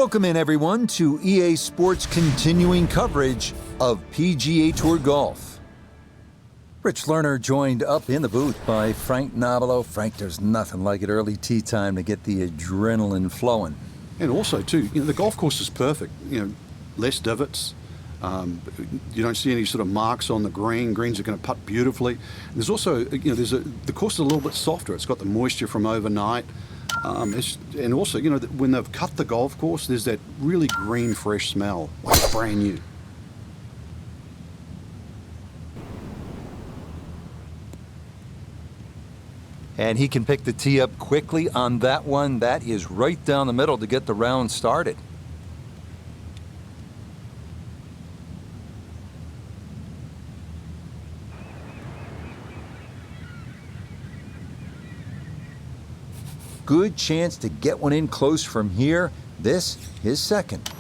Welcome in, everyone, to EA Sports' continuing coverage of PGA Tour Golf. Rich Lerner joined up in the booth by Frank Nobilo. Frank, there's nothing like it early tee time to get the adrenaline flowing. And also, too, the golf course is perfect. Less divots. You don't see any sort of marks on the green. Greens are going to putt beautifully. There's also, the course is a little bit softer. It's got the moisture from overnight. And also, when they've cut the golf course, there's that really green, fresh smell, like it's brand new. And he can pick the tee up quickly on that one. That is right down the middle to get the round started. Good chance to get one in close from here. This is second.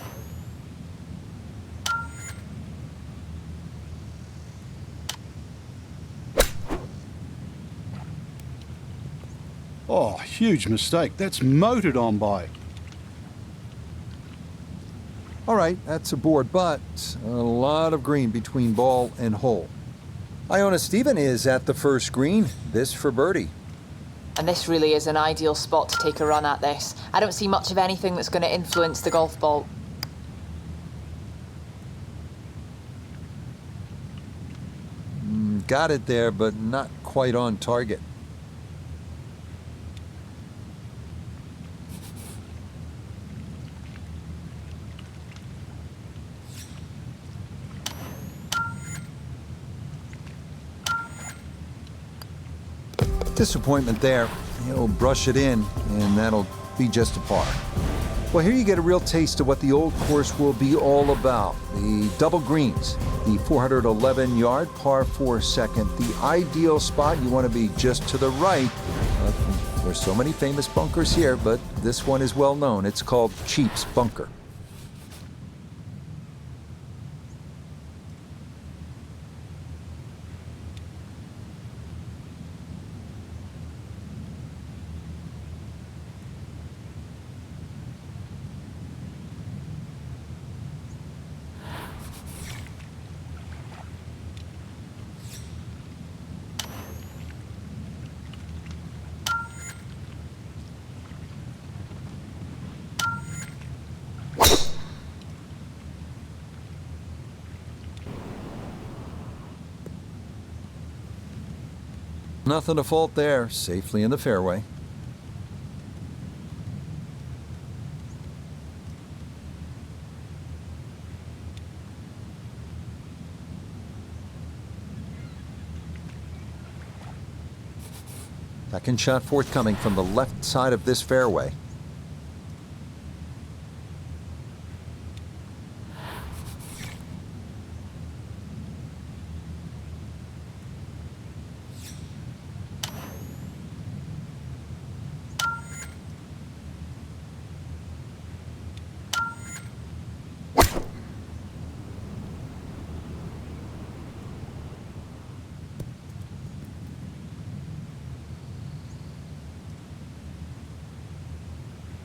Oh, huge mistake. That's motored on by. All right, that's a board, but a lot of green between ball and hole. Iona Stephen is at the first green. This for birdie. And this really is an ideal spot to take a run at this. I don't see much of anything that's going to influence the golf ball. Got it there, but not quite on target. Disappointment there. He'll brush it in, and that'll be just a par. Well, here you get a real taste of what the old course will be all about. The double greens, the 411-yard par 4 second, the ideal spot. You want to be just to the right. There's so many famous bunkers here, but this one is well known. It's called Chief's Bunker. Nothing to fault there, safely in the fairway. Second shot forthcoming from the left side of this fairway.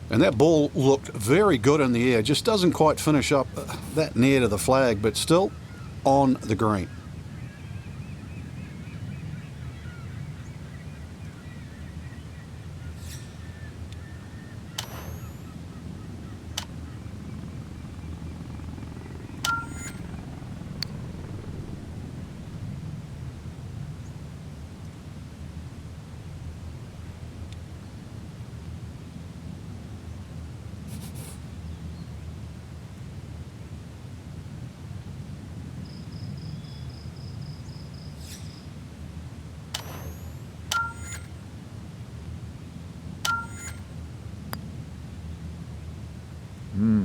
And that ball looked very good in the air. Just doesn't quite finish up that near to the flag, but still on the green.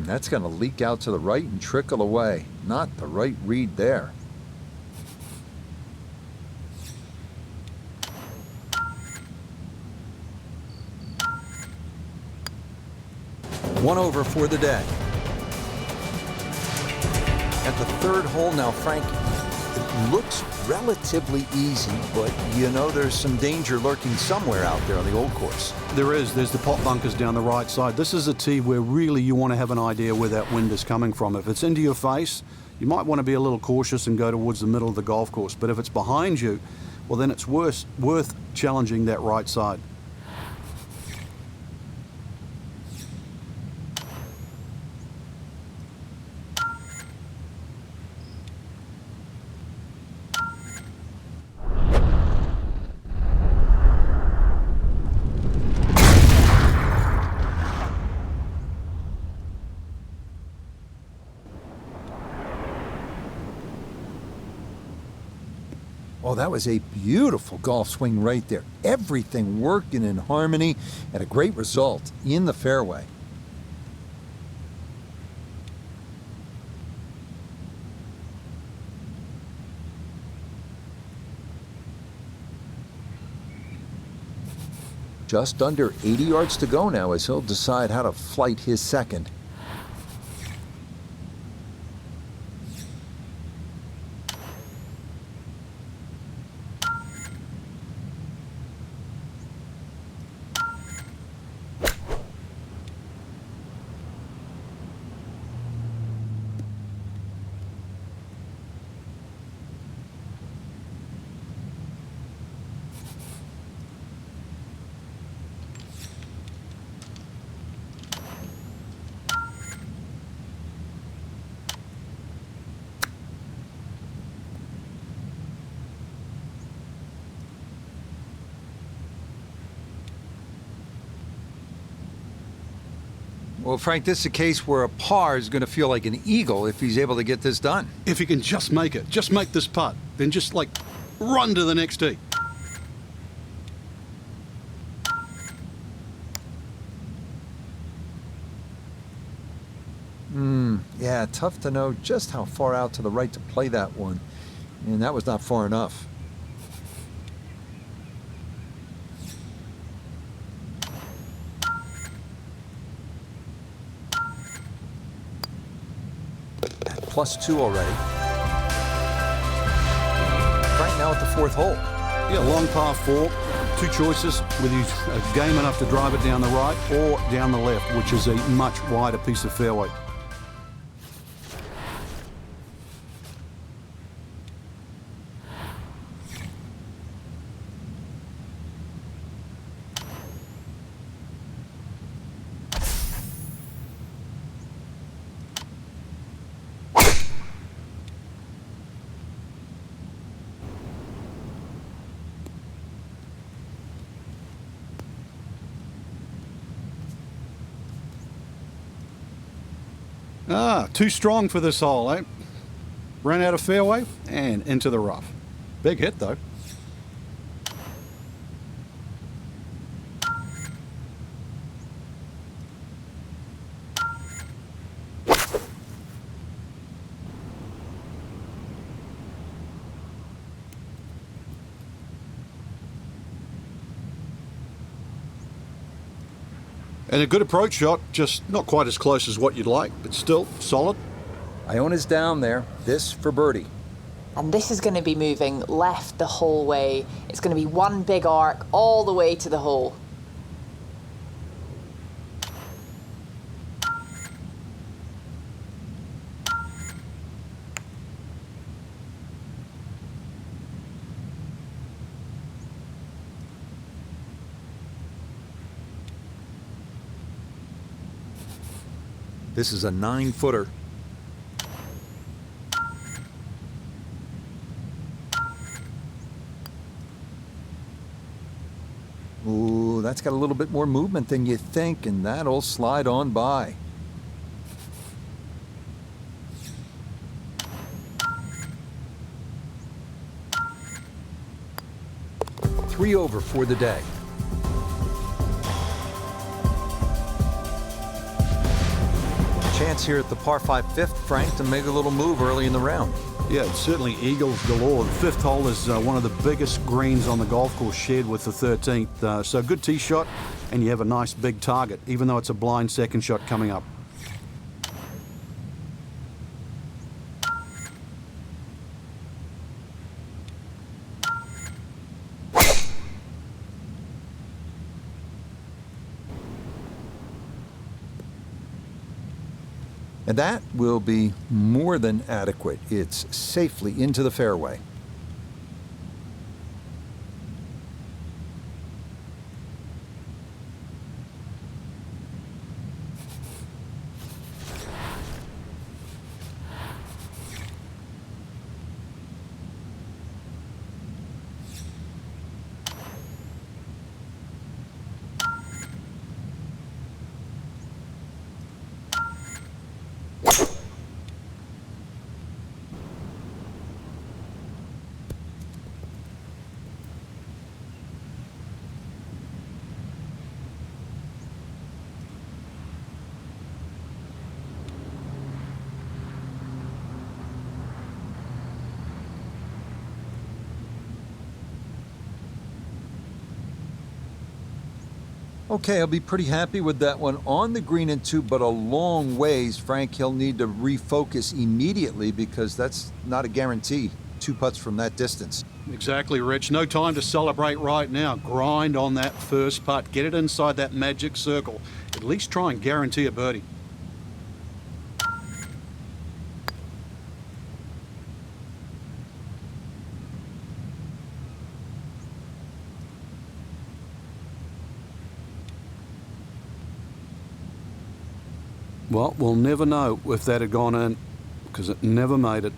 That's going to leak out to the right and trickle away. Not the right read there. One over for the day. At the third hole now, Frank, it looks relatively easy, but you know there's some danger lurking somewhere out there on the old course. There is. There's the pot bunkers down the right side. This is a tee where really you want to have an idea where that wind is coming from. If it's into your face, you might want to be a little cautious and go towards the middle of the golf course. But if it's behind you, well, then it's worth challenging that right side. Oh, that was a beautiful golf swing right there. Everything working in harmony and a great result in the fairway. Just under 80 yards to go now as he'll decide how to flight his second. Well, Frank, this is a case where a par is going to feel like an eagle if he's able to get this done. If you can just make it, just make this putt, then just like run to the next tee. Yeah, tough to know just how far out to the right to play that one. And that was not far enough. At +2 already. Right now at the fourth hole. Yeah, long par 4, 2 choices, whether you're game enough to drive it down the right or down the left, which is a much wider piece of fairway. Too strong for this hole, eh? Ran out of fairway and into the rough. Big hit, though. And a good approach shot, just not quite as close as what you'd like, but still solid. Iona's down there. This for birdie. And this is going to be moving left the whole way. It's going to be one big arc all the way to the hole. This is a 9-footer. Ooh, that's got a little bit more movement than you think, and that'll slide on by. Three over for the day. Chance here at the par 5 fifth, Frank, to make a little move early in the round. Yeah, it's certainly eagles galore. The fifth hole is one of the biggest greens on the golf course, shared with the 13th. So good tee shot, and you have a nice big target, even though it's a blind second shot coming up. And that will be more than adequate. It's safely into the fairway. Okay, I'll be pretty happy with that one on the green and two, but a long ways. Frank, he'll need to refocus immediately because that's not a guarantee. 2 putts from that distance. Exactly, Rich. No time to celebrate right now. Grind on that first putt. Get it inside that magic circle. At least try and guarantee a birdie. Well, we'll never know if that had gone in because it never made it.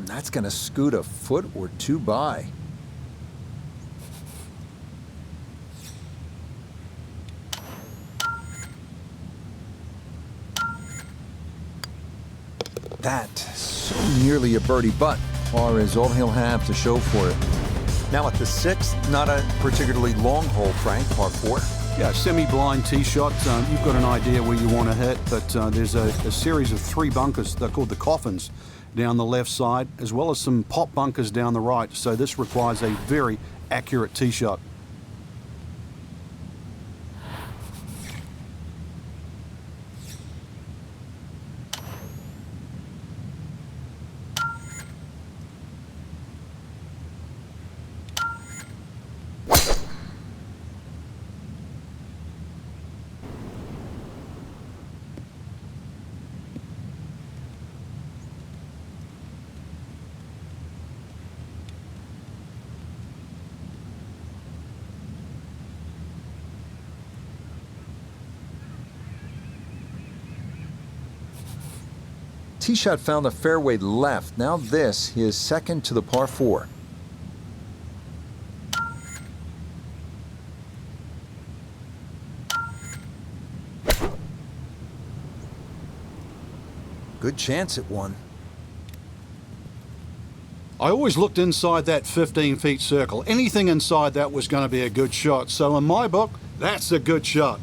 That's going to scoot a foot or 2 by. That, so nearly a birdie, but par is all he'll have to show for it. Now at the 6th, not a particularly long hole, Frank, par 4. Yeah, semi-blind tee shot. You've got an idea where you want to hit, but there's a series of 3 bunkers. They're called the coffins down the left side, as well as some pop bunkers down the right. So this requires a very accurate tee shot. Tee shot found the fairway left. Now this, his second to the par 4. Good chance at one. I always looked inside that 15-feet circle. Anything inside that was going to be a good shot. So in my book, that's a good shot.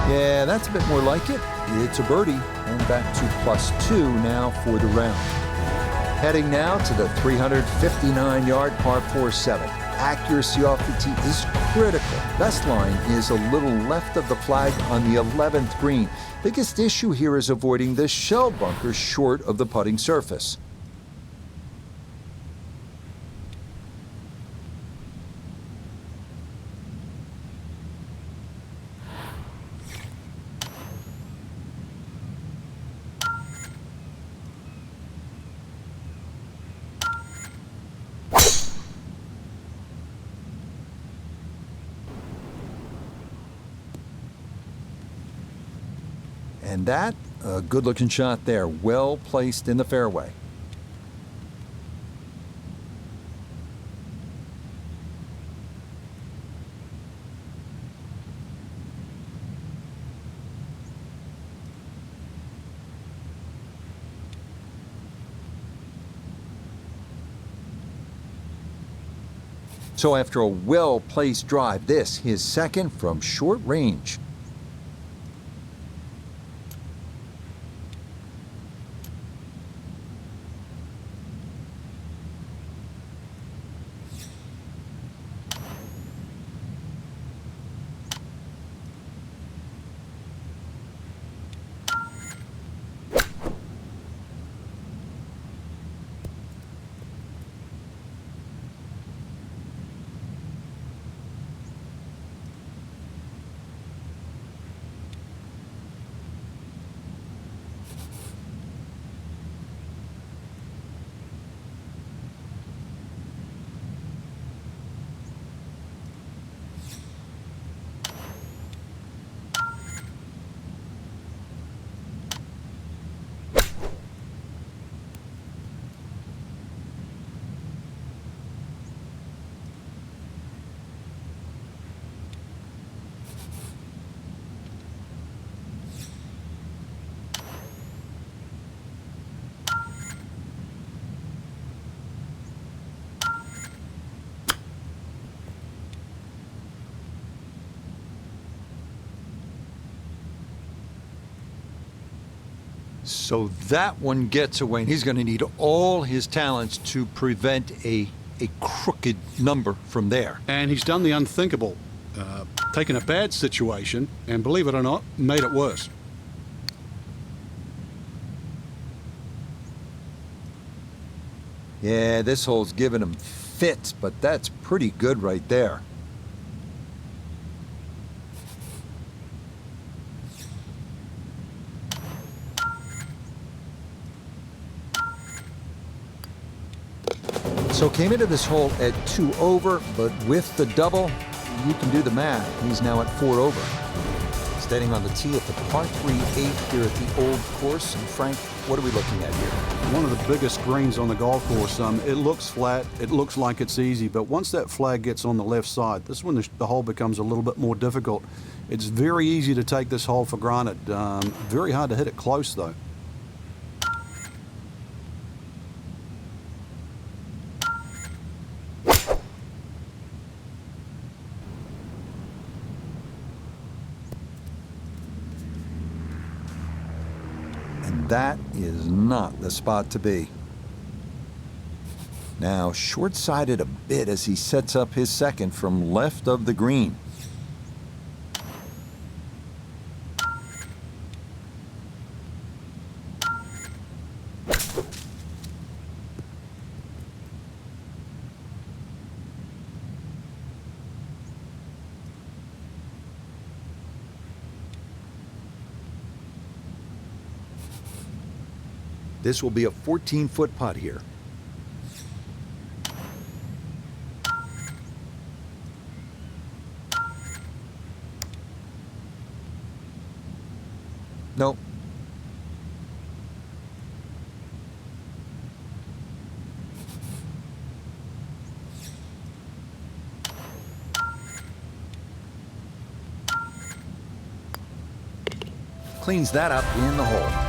Yeah, that's a bit more like it. It's a birdie, and back to +2 now for the round. Heading now to the 359-yard par 4-7. Accuracy off the tee is critical. Best line is a little left of the flag on the 11th green. Biggest issue here is avoiding the shell bunker short of the putting surface. And that, a good-looking shot there, well placed in the fairway. So after a well-placed drive, this, his second from short range. So that one gets away, and he's going to need all his talents to prevent a crooked number from there. And he's done the unthinkable, taken a bad situation and, believe it or not, made it worse. Yeah, this hole's giving him fits, but that's pretty good right there. So came into this hole at 2 over, but with the double, you can do the math. He's now at 4 over. Standing on the tee at the par 3/8 here at the Old Course. And Frank, what are we looking at here? One of the biggest greens on the golf course. It looks flat, it looks like it's easy, but once that flag gets on the left side, this is when the hole becomes a little bit more difficult. It's very easy to take this hole for granted. Very hard to hit it close, though. That is not the spot to be. Now, short-sided a bit as he sets up his second from left of the green. This will be a 14-foot putt here. Nope. Cleans that up in the hole.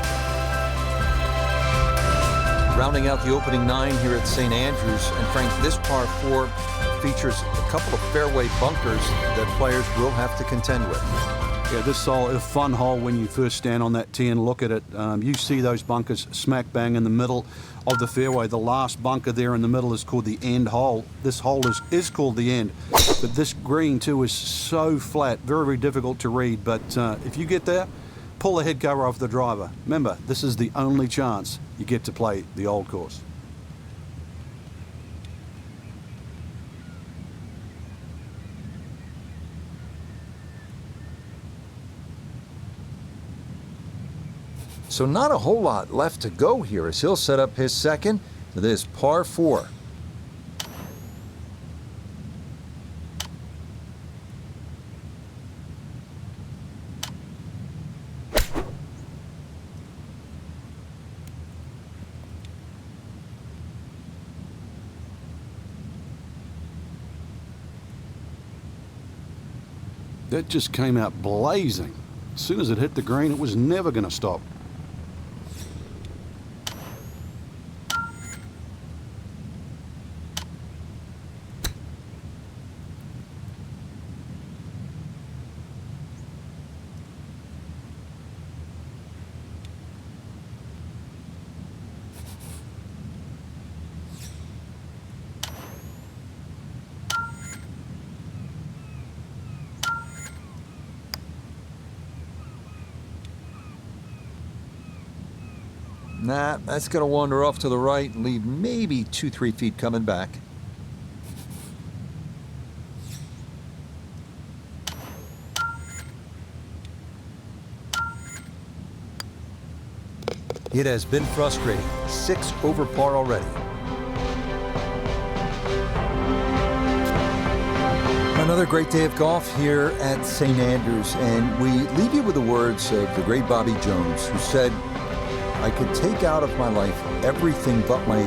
Rounding out the opening 9 here at St. Andrews, and Frank, this par 4 features a couple of fairway bunkers that players will have to contend with. Yeah, this hole is a fun hole when you first stand on that tee and look at it. You see those bunkers smack bang in the middle of the fairway. The last bunker there in the middle is called the end hole. This hole is called the end. But this green, too, is so flat, very, very difficult to read. But if you get there, pull the head cover off the driver. Remember, this is the only chance you get to play the Old Course. So not a whole lot left to go here as he'll set up his second to this par 4. That just came out blazing. As soon as it hit the green, it was never going to stop. Nah, that's going to wander off to the right and leave maybe 2-3 feet coming back. It has been frustrating. 6 over par already. Another great day of golf here at St. Andrews, and we leave you with the words of the great Bobby Jones, who said, "I could take out of my life everything but my